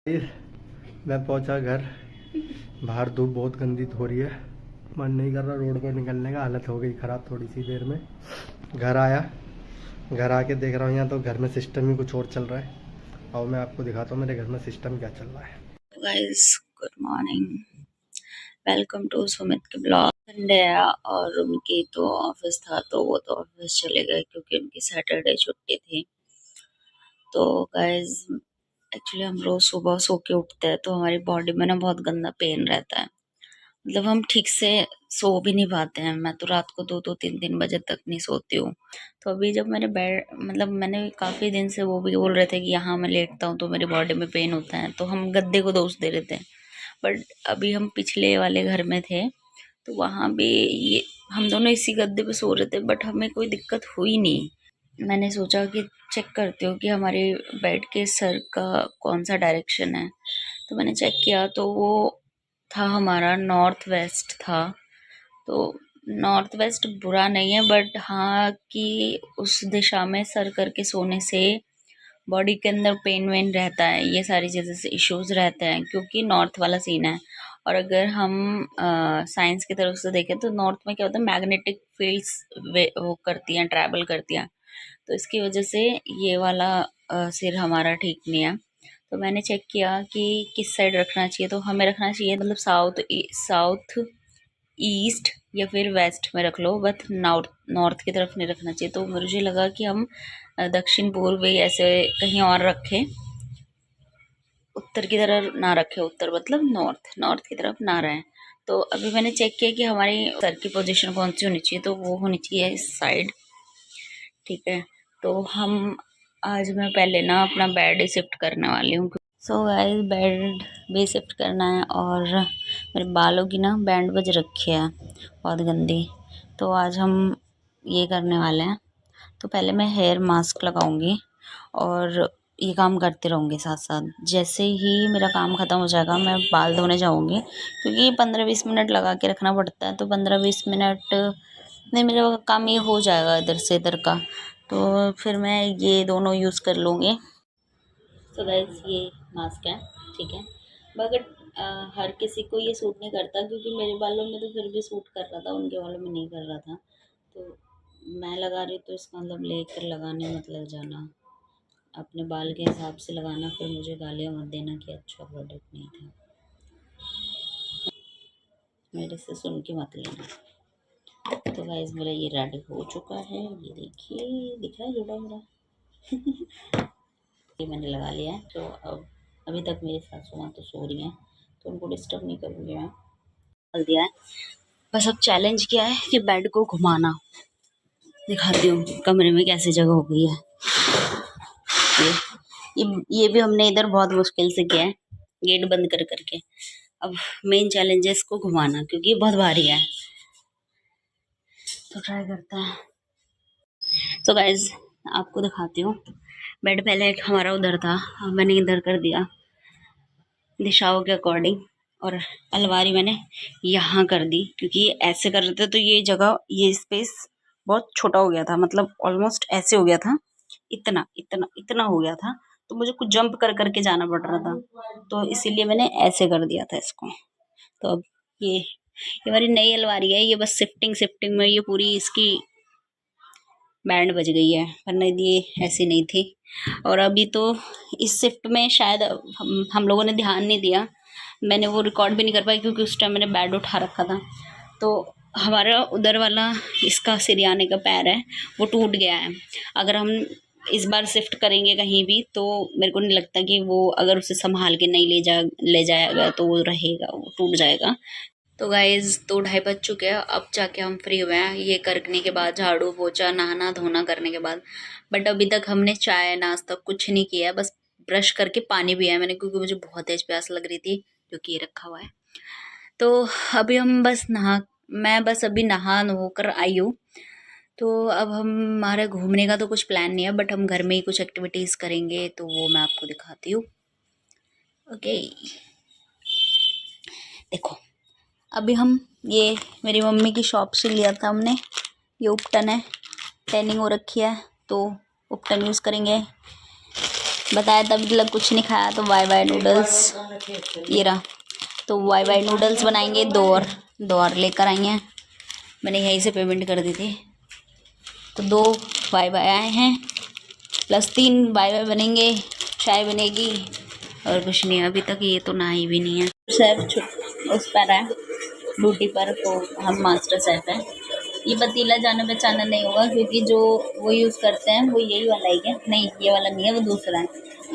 फिर मैं पहुंचा घर। बाहर धूप बहुत गंदी हो रही है, मन नहीं कर रहा रोड पर निकलने का। हालत हो गई ख़राब थोड़ी सी देर में। घर आया, घर आके देख रहा हूँ यहाँ तो घर में सिस्टम ही कुछ और चल रहा है। और मैं आपको दिखाता हूँ मेरे घर में सिस्टम क्या चल रहा है। Guys good morning, welcome to Sumit के ब्लॉग। संडे है और उनकी तो ऑफिस था तो वो तो ऑफिस चले गए क्योंकि उनकी सैटरडे छुट्टी थी। तो गाइस एक्चुअली हम रोज सुबह सो के उठते हैं तो हमारी बॉडी में ना बहुत गंदा पेन रहता है। मतलब हम ठीक से सो भी नहीं पाते हैं। मैं तो रात को 2-2 3-3 बजे तक नहीं सोती हूँ। तो अभी जब मैंने मैंने काफी दिन से वो भी बोल रहे थे कि यहाँ मैं लेटता हूँ तो मेरी बॉडी में पेन होता है, तो हम गद्दे को दोष दे रहे थे। बट अभी हम पिछले वाले घर में थे तो वहाँ भी ये हम दोनों इसी गद्दे पे सो रहे थे, बट हमें कोई दिक्कत हुई नहीं। मैंने सोचा कि चेक करती हूँ कि हमारे बेड के सर का कौन सा डायरेक्शन है। तो मैंने चेक किया तो वो था, हमारा नॉर्थ वेस्ट था। तो नॉर्थ वेस्ट बुरा नहीं है, बट हाँ कि उस दिशा में सर करके सोने से बॉडी के अंदर पेन वेन रहता है, ये सारी चीज़ें से इश्यूज रहते हैं क्योंकि नॉर्थ वाला सीन है। और अगर हम साइंस की तरफ से देखें तो नॉर्थ में क्या होता है, मैग्नेटिक फील्ड्स वो करती हैं, ट्रैवल करती हैं। तो इसकी वजह से ये वाला सिर हमारा ठीक नहीं है। तो मैंने चेक किया कि किस साइड रखना चाहिए, तो हमें रखना चाहिए मतलब साउथ ईस्ट या फिर वेस्ट में रख लो, बट नॉर्थ नॉर्थ की तरफ नहीं रखना चाहिए। तो मुझे लगा कि हम दक्षिण पूर्व या ऐसे कहीं और रखें, उत्तर की तरफ ना रखें, उत्तर मतलब नॉर्थ नॉर्थ की तरफ ना रहें। तो अभी मैंने चेक किया कि हमारी सर की पोजीशन कौन सी होनी चाहिए, तो वो होनी चाहिए इस साइड। ठीक है, तो हम आज मैं पहले ना अपना बेड शिफ्ट करने वाली हूँ। सो गाइस बेड भी शिफ्ट करना है और मेरे बालों की ना बैंड बज रखी है बहुत गंदी। तो आज हम ये करने वाले हैं। तो पहले मैं हेयर मास्क लगाऊंगी और ये काम करती रहूँगी साथ साथ। जैसे ही मेरा काम ख़त्म हो जाएगा मैं बाल धोने जाऊँगी, क्योंकि 15-20 मिनट लगा के रखना पड़ता है। तो 15-20 मिनट में मेरा काम ये हो जाएगा इधर से इधर का। तो फिर मैं ये दोनों यूज़ कर लूँगी। तो गाइस ये मास्क है, ठीक है। मगर हर किसी को ये सूट नहीं करता, क्योंकि मेरे बालों में तो फिर भी सूट कर रहा था, उनके बालों में नहीं कर रहा था। तो मैं लगा रही तो इसका मतलब लेकर लगाने मत लग जाना, अपने बाल के हिसाब से लगाना, फिर मुझे गालियाँ मत देना कि अच्छा प्रोडक्ट नहीं था। मेरे से सुन के मत लेना। तो गाइस मेरा ये रेडी हो चुका है, ये देखिए दिख रहा है जोड़ा मेरा। ये मैंने लगा लिया है। तो अब अभी तक मेरी सासू माँ तो सो रही हैं, तो उनको डिस्टर्ब नहीं करूँगी मैं। डाल दिया है, बस अब चैलेंज किया है कि बेड को घुमाना। दिखाती हूँ कमरे में कैसे जगह हो गई है। ये ये भी हमने इधर बहुत मुश्किल से किया है, गेट बंद कर करके। अब मेन चैलेंज है इसको घुमाना, क्योंकि ये बहुत भारी है। तो ट्राई करते हैं। तो गाइज आपको दिखाती हूँ, बेड पहले हमारा उधर था, अब मैंने इधर कर दिया दिशाओं के अकॉर्डिंग। और अलमारी मैंने यहाँ कर दी, क्योंकि ये ऐसे कर रहे थे तो ये जगह, ये स्पेस बहुत छोटा हो गया था, मतलब ऑलमोस्ट ऐसे हो गया था, इतना इतना इतना हो गया था। तो मुझे कुछ जंप कर करके जाना पड़ रहा था, तो इसीलिए मैंने ऐसे कर दिया था इसको। तो अब ये हमारी नई अलमारी है, ये बस शिफ्टिंग शिफ्टिंग में ये पूरी इसकी बैंड बज गई है, वरना ये ऐसी नहीं थी। और अभी तो इस शिफ्ट में शायद हम लोगों ने ध्यान नहीं दिया, मैंने वो रिकॉर्ड भी नहीं कर पाई क्योंकि उस टाइम मैंने बेड उठा रखा था। तो हमारा उधर वाला इसका सिरयाने का पैर है वो टूट गया है। अगर हम इस बार शिफ्ट करेंगे कहीं भी तो मेरे को नहीं लगता कि वो, अगर उसे संभाल के नहीं ले जाएगा तो वो रहेगा, वो टूट जाएगा। तो गाइज 2-2:30 बज चुके हैं, अब जाके हम फ्री हुए हैं ये करने के बाद, झाड़ू पोछा नहाना धोना करने के बाद। बट अभी तक हमने चाय नाश्ता कुछ नहीं किया है, बस ब्रश करके पानी पिया है मैंने, क्योंकि मुझे बहुत तेज प्यास लग रही थी, क्योंकि ये रखा हुआ है। तो अभी हम मैं बस अभी नहा होकर आई हूँ। तो अब हमारे घूमने का तो कुछ प्लान नहीं है, बट हम घर में ही कुछ एक्टिविटीज़ करेंगे, तो वो मैं आपको दिखाती हूँ। ओके देखो, अभी हम ये मेरी मम्मी की शॉप से लिया था हमने, ये उपटन है, टैनिंग हो रखी है तो उपटन यूज़ करेंगे। बताया तब मतलब कुछ नहीं खाया, तो वाई वाई नूडल्स ये रहा। तो वाई वाई नूडल्स बनाएंगे, दो और लेकर आई हैं। मैंने यहीं से पेमेंट कर दी थी। तो 2 वाई वाई आए हैं, प्लस 3 वाई वाई बनेंगे, चाय बनेगी और कुछ नहीं। अभी तक ये तो ना ही भी नहीं है। सर उस पर है ड्यूटी पर, तो हम मास्टर शेफ हैं। ये पतीला जाना पहचाना नहीं होगा, क्योंकि जो वो यूज़ करते हैं वो यही वाला ही है। नहीं, ये वाला नहीं है, वो दूसरा है।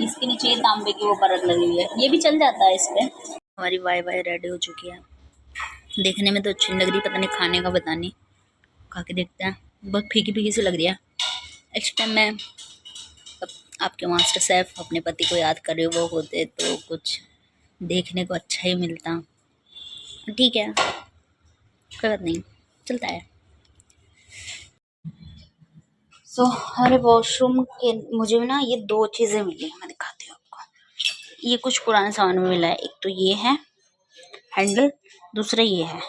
इसके नीचे ये तांबे की वो परत लगी हुई है, ये भी चल जाता है इस पर। हमारी वाई वाई रेडी हो चुकी है। देखने में तो अच्छी नहीं लग रही, पता नहीं खाने का पता नहीं। खा के देखते हैं। बहुत फीकी फीकी सी लग रही है। नेक्स्ट टाइम मैं आपके मास्टर शेफ अपने पति को याद कर रहे हो, वो होते तो कुछ देखने को अच्छा ही मिलता। ठीक है, कोई बात नहीं, चलता है। सो हमारे वॉशरूम के मुझे ना ये 2 चीज़ें मिली हैं, मैं दिखाती हूँ आपको। ये कुछ पुराना सामान में मिला है। एक तो ये है हैंडल, दूसरा ये है।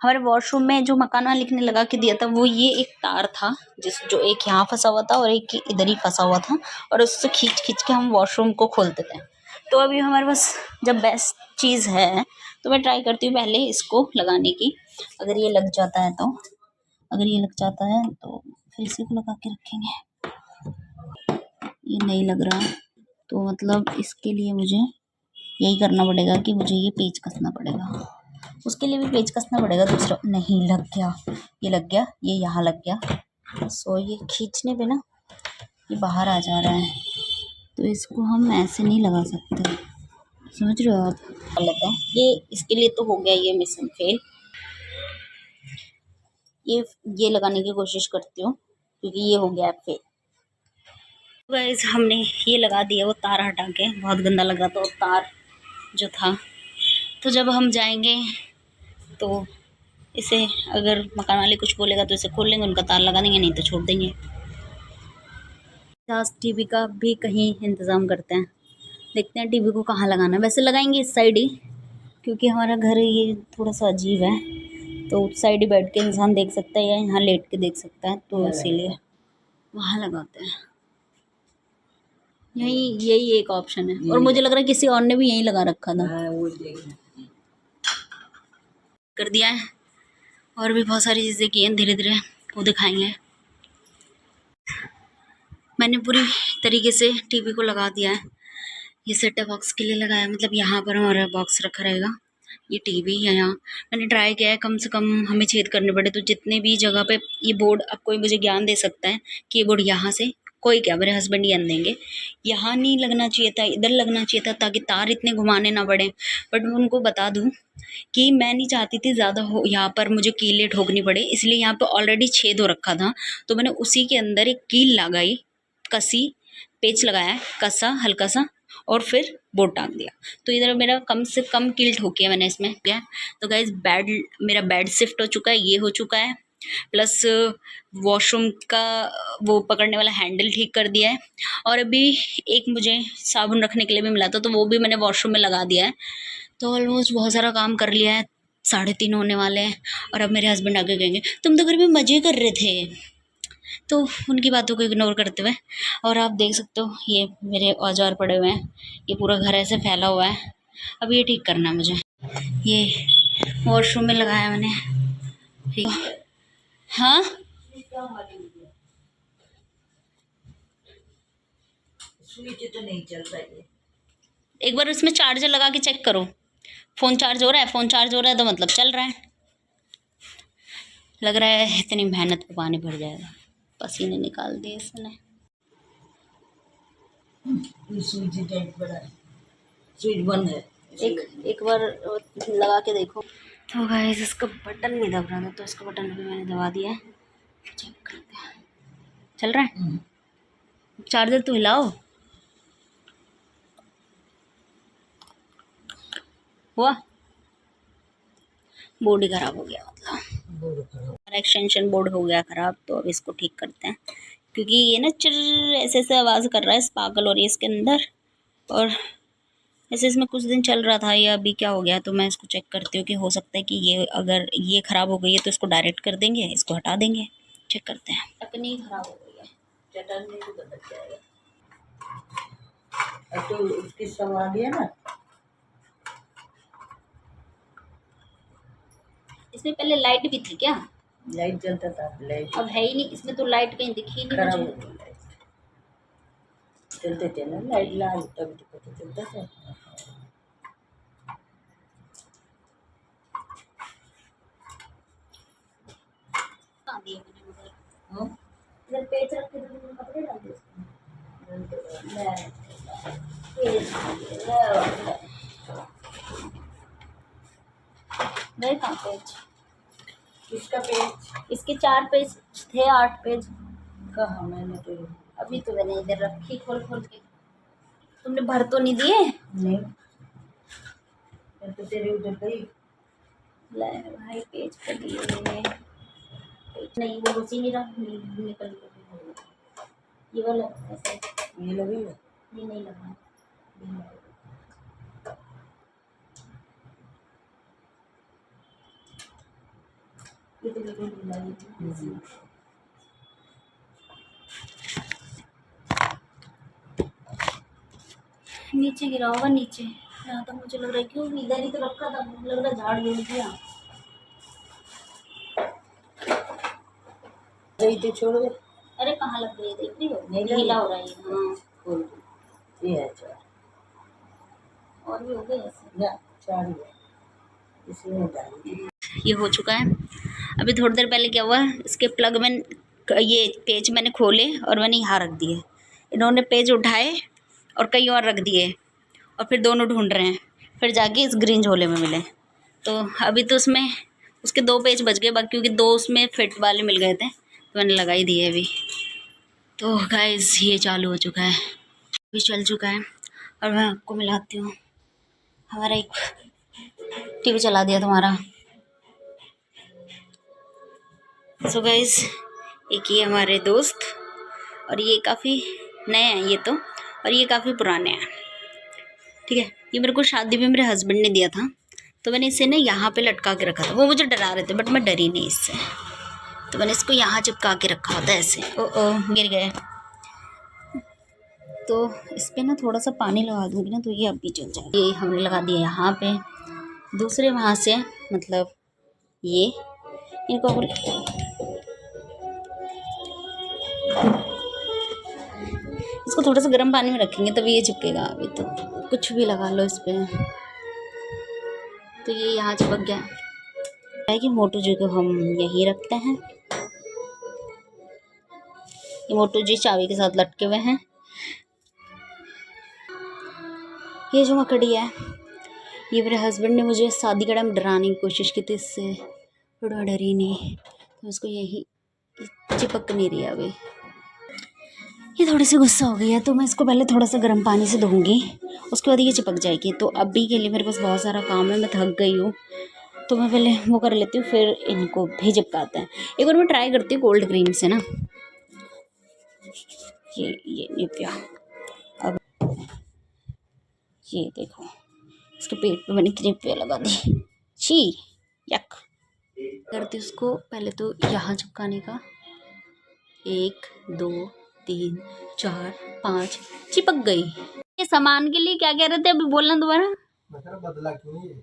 हमारे वॉशरूम में जो मकान वाला लिखने लगा के दिया था, वो ये एक तार था जो एक यहाँ फंसा हुआ था और एक इधर ही फंसा हुआ था, और उससे खींच खींच के हम वॉशरूम को खोलते थे। तो अभी हमारे पास जब बेस्ट चीज़ है, तो मैं ट्राई करती हूँ पहले इसको लगाने की। अगर ये लग जाता है तो फिर इसी को लगा के रखेंगे। ये नहीं लग रहा, तो मतलब इसके लिए मुझे यही करना पड़ेगा कि मुझे ये पेच कसना पड़ेगा। उसके लिए भी पेच कसना पड़ेगा। दूसरा नहीं लग गया, ये लग गया, ये यहाँ लग गया। सो ये खींचने पे ना ये बाहर आ जा रहा है, तो इसको हम ऐसे नहीं लगा सकते, समझ रहे हो आप? गलत है ये, इसके लिए तो हो गया ये मिशन फेल। ये लगाने की कोशिश करती हूँ, क्योंकि ये हो गया फेल। गाइस हमने ये लगा दिया, वो तार हटा के, बहुत गंदा लगा था वो तार जो था। तो जब हम जाएंगे तो इसे, अगर मकान वाले कुछ बोलेगा तो इसे खोल लेंगे, उनका तार लगा देंगे, नहीं तो छोड़ देंगे। टीवी का भी कहीं इंतज़ाम करते हैं, देखते हैं टीवी को कहाँ लगाना है। वैसे लगाएंगे इस साइड ही, क्योंकि हमारा घर ये थोड़ा सा अजीब है, तो उस साइड ही बैठ के इंसान देख सकता है या यहाँ लेट के देख सकता है, तो इसीलिए वहाँ लगाते हैं। यही एक ऑप्शन है, और मुझे लग रहा है किसी और ने भी यहीं लगा रखा था। कर दिया है, और भी बहुत सारी चीज़ें की हैं, धीरे धीरे वो दिखाएंगे। मैंने पूरी तरीके से टीवी को लगा दिया है। ये सेटअप बॉक्स के लिए लगाया, मतलब यहाँ पर हमारा बॉक्स रखा रहेगा। ये टीवी है, यहाँ मैंने ट्राई किया है कम से कम हमें छेद करने पड़े, तो जितने भी जगह पे ये बोर्ड, अब कोई मुझे ज्ञान दे सकता है कि ये बोर्ड यहाँ से, कोई क्या, मेरे हस्बैंड ज्ञान देंगे, यहाँ नहीं लगना चाहिए था, इधर लगना चाहिए था, ताकि तार इतने घुमाने ना पड़े। बट मैं उनको बता दूँ कि मैं नहीं चाहती थी ज़्यादा हो यहाँ पर मुझे कीलें ठोकनी पड़े, इसलिए यहाँ पे ऑलरेडी छेद हो रखा था, तो मैंने उसी के अंदर एक कील लगाई, कसी, पेच लगाया कसा हल्का सा, और फिर बोर्ड टांग दिया। तो इधर मेरा कम से कम कील ठोकी है मैंने इसमें। क्या तो गाइस, मेरा बेड शिफ्ट हो चुका है, ये हो चुका है, प्लस वॉशरूम का वो पकड़ने वाला हैंडल ठीक कर दिया है, और अभी एक मुझे साबुन रखने के लिए भी मिला था, तो वो भी मैंने वॉशरूम में लगा दिया है। तो ऑलमोस्ट बहुत सारा काम कर लिया है, 3:30 होने वाले हैं, और अब मेरे हस्बैंड आगे कहेंगे तुम तो घर में मज़े कर रहे थे। तो उनकी बातों को इग्नोर करते हुए, और आप देख सकते हो ये मेरे औजार पड़े हुए हैं, ये पूरा घर ऐसे फैला हुआ है, अब ये ठीक करना है मुझे। ये वॉशरूम में लगाया मैंने, ठीक। हाँ, स्विच तो नहीं चल रहा है। एक बार इसमें चार्जर लगा के चेक करो, फ़ोन चार्ज हो रहा है, फ़ोन चार्ज हो रहा है तो मतलब चल रहा है। लग रहा है इतनी मेहनत पे पानी भर जाएगा, पसीने निकाल दिए इसने। स्विच टाइट पड़ा है, स्विच बंद है, एक बार लगा के देखो। तो गाइस इसका बटन नहीं दब रहा था, तो इसका बटन भी मैंने दबा दिया है, चेक करते हैं चल रहा है। चार्जर तो हिलाओ, हुआ? बोर्ड ही खराब हो गया, मतलब एक्सटेंशन बोर्ड हो गया खराब, तो अब इसको ठीक करते हैं, क्योंकि ये ना चिर ऐसे ऐसे आवाज़ कर रहा है, स्पार्कल हो रही है इसके अंदर, और ऐसे इसमें कुछ दिन चल रहा था, ये अभी क्या हो गया, तो मैं इसको चेक करती हूँ कि हो सकता है कि ये, अगर ये ख़राब हो गई है तो इसको डायरेक्ट कर देंगे, इसको हटा देंगे, चेक करते हैं। अपनी ख़राब हो गई है, चटन में तो बदल जाएगा। तो उसकी सवारी है ना, इसमें पहले लाइट भी थी क्या? लाइट जलता था, लाइट अब है ही नहीं इसमें तो, लाइट कहीं दिखी ही नहीं खराब हो मुझे। गई। लाइट चलते थे ना, लाइट लाल तब तो पता चलता था। कहाँ दिए मैंने उधर? हाँ? इधर पेज रख के तो तुमने कपड़े डाल दिए उसमें। गए कहाँ पेज? किसका पेज? इसके 4 पेज थे, 8 पेज। कहा मैंने तो अभी तो मैंने इधर रखी खोल खोल के। तुमने भर तो नहीं दिए? नहीं, मैं तो तेरे उधर गई। ले भाई पेज पे दिए पेज नहीं, वो उसी नहीं रहा निकल के। ये वाला ऐसे ये लगेगा, ये नहीं लगा। ये तो बिल्कुल ढीला ही है। नीचे गिरा होगा, नीचे यहाँ तक मुझे लग रहा है। क्यों इधर ही तो रखा था, मुझे लग रहा है झाड़ झूड़ दिया। गई तो छोड़ दे। अरे कहाँ लग रही है, देख रही हो? नहीं लगी। गीला हो रहा है ये। हाँ खोल दे। ये है चार, और भी हो गए ऐसे। ना चार ही है, इसमें डाली। ये हो चुका है। अभी थोड़ी देर पहले क्या हुआ, इसके प्लग में ये पेज मैंने खोले और मैंने यहाँ रख दिए। इन्होंने पेज उठाए और कहीं और रख दिए, और फिर दोनों ढूंढ रहे हैं, फिर जाके इस ग्रीन झोले में मिले। तो अभी तो उसमें उसके 2 पेज बच गए बाकी, क्योंकि 2 उसमें फिट वाले मिल गए थे तो मैंने लगा ही दिए अभी। तो गाइस ये चालू हो चुका है, अभी चल चुका है। और मैं आपको मिलाती हूँ, हमारा एक टीवी चला दिया तुम्हारा। सो गाइस एक ये हमारे दोस्त, और ये काफ़ी नए हैं ये तो, और ये काफ़ी पुराने हैं। ठीक है, ये मेरे को शादी में मेरे हस्बैंड ने दिया था, तो मैंने इसे ना यहाँ पे लटका के रखा था। वो मुझे डरा रहे थे बट मैं डरी नहीं इससे, तो मैंने इसको यहाँ चिपका के रखा होता है ऐसे। ओ गिर गए। तो इस पर ना थोड़ा सा पानी लगा दूँगी ना तो ये अब भी चल जाएगा। ये हमने लगा दिया यहाँ पे, दूसरे वहाँ से मतलब ये इनको इसको थोड़ा सा गर्म पानी में रखेंगे तभी ये चिपकेगा। अभी तो कुछ भी लगा लो इस पर, तो ये यहाँ चिपक गया है कि मोटू जी को हम यहीं रखते हैं। ये मोटू जी चाबी के साथ लटके हुए हैं। ये जो मकड़ी है, ये मेरे हस्बैंड ने मुझे शादी के टाइम डराने की कोशिश की थी इससे, बट मैं डरी नहीं, तो इसको यही चिपक नहीं रही है अभी। ये थोड़ी सी गुस्सा हो गई है, तो मैं इसको पहले थोड़ा सा गर्म पानी से धोऊंगी, उसके बाद ये चिपक जाएगी। तो अभी के लिए मेरे पास बहुत सारा काम है, मैं थक गई हूँ, तो मैं पहले वो कर लेती हूँ, फिर इनको भी चिपकाते हैं। एक बार मैं ट्राई करती हूँ कोल्ड क्रीम से ना। ये निपिया, अब ये देखो इसके पेट पे मैंने निपिया लगा दी। छी यक। करती उसको पहले तो यहाँ चिपकाने का, 1 2 3 4 5 चिपक गई। ये सामान के लिए क्या कह रहे थे अभी, बोलना दोबारा। बदला क्यों ये?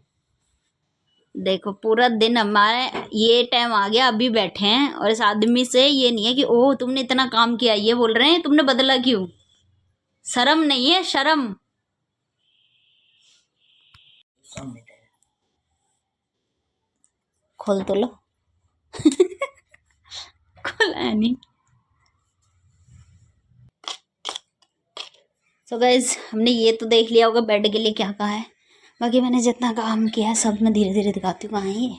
देखो पूरा दिन हमारे ये टाइम आ गया, अभी बैठे हैं, और इस आदमी से ये नहीं है कि ओह तुमने इतना काम किया, ये बोल रहे हैं तुमने बदला क्यों। शर्म नहीं है, शर्म। खोल तो लो। खोला नहीं। सो गाइज हमने ये तो देख लिया होगा बेड के लिए क्या कहा है, बाकी मैंने जितना काम किया है सब मैं धीरे धीरे दिखाती हूँ। कहाँ है ये?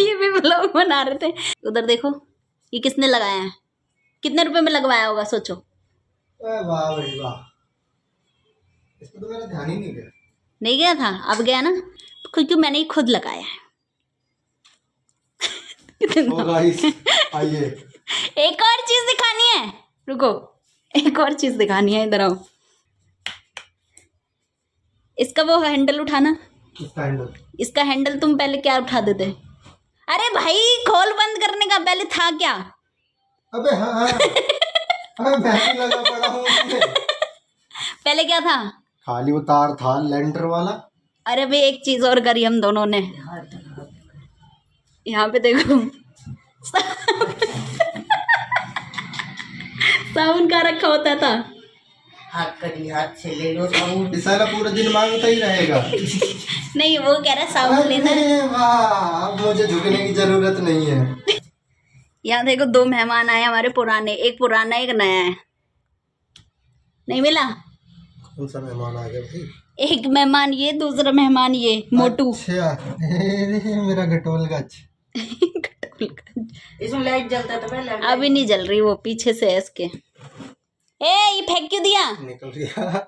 ये भी ब्लॉग बना रहे थे। उधर देखो ये किसने लगाया है, कितने रुपए में लगवाया होगा सोचो। वाह भाई वाह, इस पर तो मेरा ध्यान ही नहीं गया। नहीं गया था, अब गया ना, क्योंकि मैंने ही खुद लगाया है। ओ गाइस आइए, एक और चीज दिखानी है, रुको एक और चीज दिखानी है, इधर आओ। इसका वो हैंडल उठाना, इसका हैंडल तुम पहले क्या उठा देते। अरे भाई खोल बंद करने का पहले था क्या? अबे हाँ मैं भी लगा पड़ा हूँ उसमें। पहले क्या था? खाली वो तार था लेंटर वाला। अरे भाई एक चीज और करी हम दोनों ने, यहाँ पे देखो साबुन का रखा होता था। हाथ करी, हाथ से ले लो साबुन। इस साला पूरा दिन मांगता ही रहेगा। नहीं वो कह रहा है साबुन लेना है। अरे वाह, अब मुझे झुकने की जरूरत नहीं है। यहाँ देखो 2 मेहमान आए हमारे पुराने, एक पुराना एक नया है। नहीं मिला? कौन सा मेहमान आ गया भाई? एक मेहमान ये, दूसरा मेहमान ये मोटू। अच्छा, मेरा घटोल गच। इसमें लाइट जलता था पहले। अभी नहीं जल रही, वो पीछे से है इसके। ये फेंक क्यों दिया? निकल गया।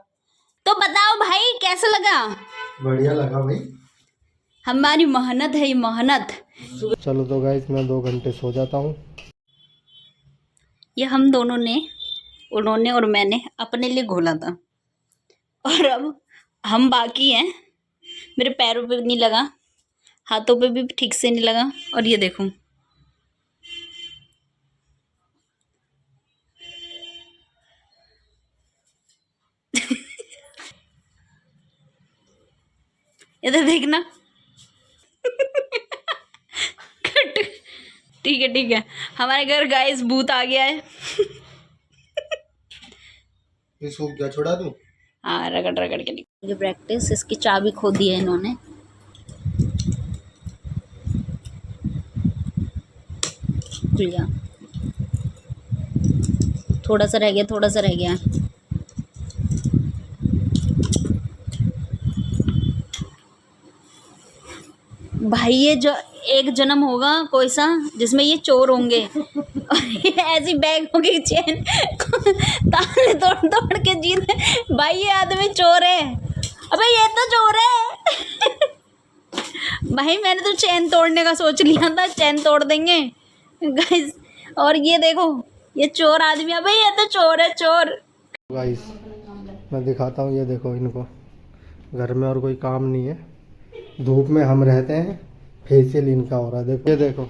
तो बताओ भाई कैसा लगा? बढ़िया लगा भाई। हमारी मेहनत है ये मेहनत। चलो तो गाइस मैं 2 घंटे सो जाता हूँ। ये हम दोनों ने, उन्होंने और मैंने अपने लिए घोला था, और अब हम बाकी हैं। मेरे पैरों पे नहीं लगा, हाथों पे भी ठीक से नहीं लगा, और ये देखो इधर देखना। ठीक है, हमारे घर गाइस भूत आ गया है। ये सूख गया, छोड़ा दूँ? हाँ रगड़ के ये प्रैक्टिस, इसकी चाबी खो दी है इन्होंने। खुल गया, थोड़ा सा रह गया। भाई ये जो एक जन्म होगा कोई सा जिसमें ये चोर होंगे और ये ऐसी बैग होगी चेन ताले तोड़ के जीत। भाई ये आदमी चोर है। अबे ये तो चोर है। भाई मैंने तो चेन तोड़ने का सोच लिया था, चेन तोड़ देंगे गाइस, और ये देखो ये चोर आदमी। अबे ये तो चोर है, चोर। गाइस मैं दिखाता हूँ, ये देखो इनको, घर में और कोई काम नहीं है, धूप में हम रहते हैं, फेशियल इनका हो रहा है। देखो ये देखो,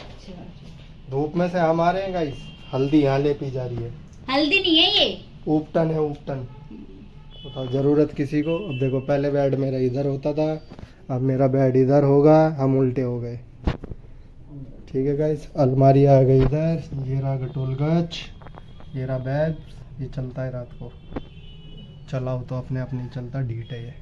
धूप में से हम आ रहे हैं गाइस। हल्दी यहाँ ले पी जा रही है। हल्दी नहीं है ये, उपटन है, उपटन। बताओ जरूरत किसी को। अब देखो पहले बेड मेरा इधर होता था, अब मेरा बेड इधर होगा, हम उल्टे हो गए। ठीक है गाइस, अलमारी आ गई इधर, ये रहा गटोल गच, ये रहा बैग। ये चलता है रात को, चलाओ तो अपने आप नहीं चलता, ढीठ है ये।